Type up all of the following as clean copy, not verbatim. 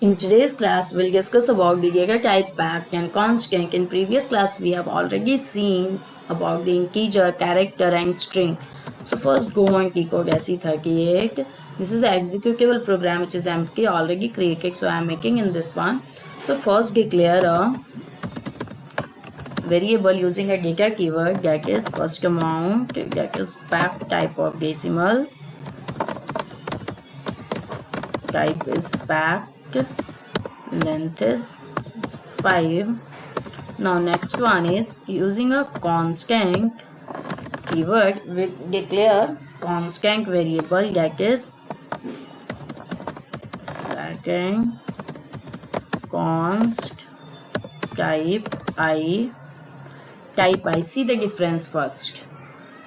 In today's class, we'll discuss about the data type packed and constant. In previous class, we have already seen about the integer, character and string. So first go on T-code SE38. This is the executable program which is empty already created. So I am making in this one. So first declare a variable using a data keyword, that is first amount, that is packed type of decimal. Type is packed. Length is 5. Now next one is using a constant keyword, we declare constant variable, that is second const type I. See the difference first.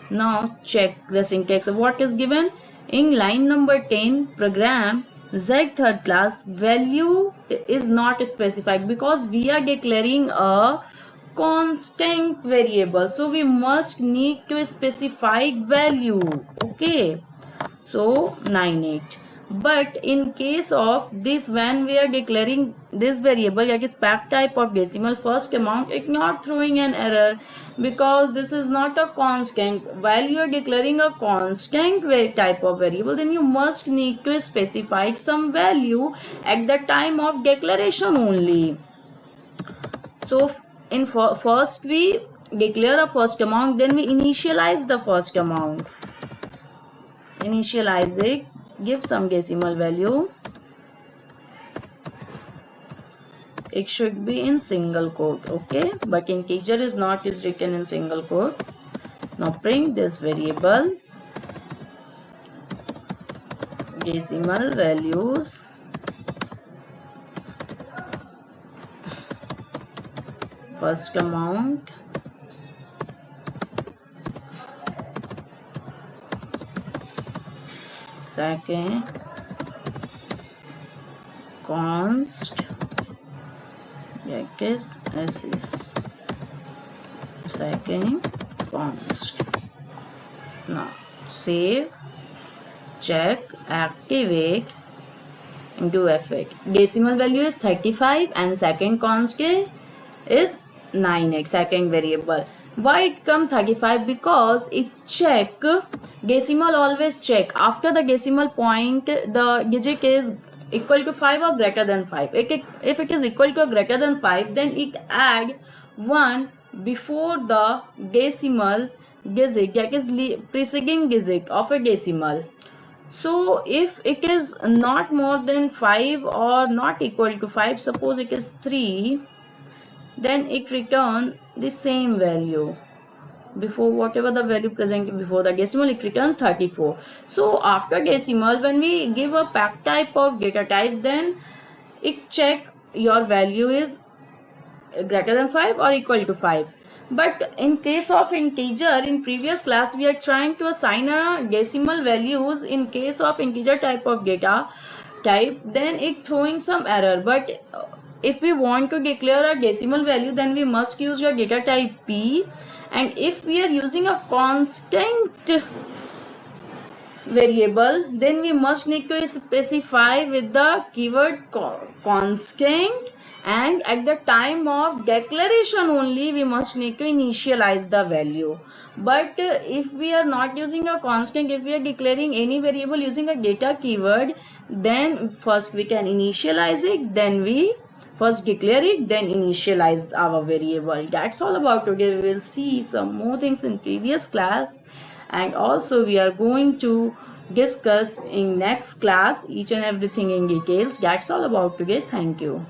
Now check the syntax of what is given in line number 10. Program Z third class value is not specified because we are declaring a constant variable, so we must need to specify value. Okay, so 98. But in case of this, when we are declaring this variable, that is packed type of decimal first amount, it's not throwing an error because this is not a constant. While you are declaring a constant type of variable, then you must need to specify some value at the time of declaration only. So in first we declare a first amount, then we initialize the first amount. Initialize it, give some decimal value. It should be in single quote, okay, but integer is not is written in single quote. Now print this variable decimal values. First amount, second const, that is second const. Now save, check, activate and do effect. Decimal value is 35 and second const is 9x, second variable. Why it come 35? Because it check, decimal always check after the decimal point the digit is equal to 5 or greater than 5. If it is equal to or greater than 5, then it add 1 before the decimal digit, that is preceding digit of a decimal. So if it is not more than 5 or not equal to 5, suppose it is 3, then it return the same value before whatever the value presented before the decimal, it return 34. So after decimal, when we give a packed type of data type, then it check your value is greater than 5 or equal to 5. But in case of integer, in previous class we are trying to assign a decimal values in case of integer type of data type, then it throwing some error. But if we want to declare a decimal value, then we must use your data type P. And if we are using a constant variable, then we must need to specify with the keyword constant, and at the time of declaration only we must need to initialize the value. But if we are not using a constant, if we are declaring any variable using a data keyword, then first we can initialize it, then we first declare it, then initialize our variable. That's all about today. We will see some more things in previous class, and also we are going to discuss in next class each and everything in details. That's all about today. Thank you.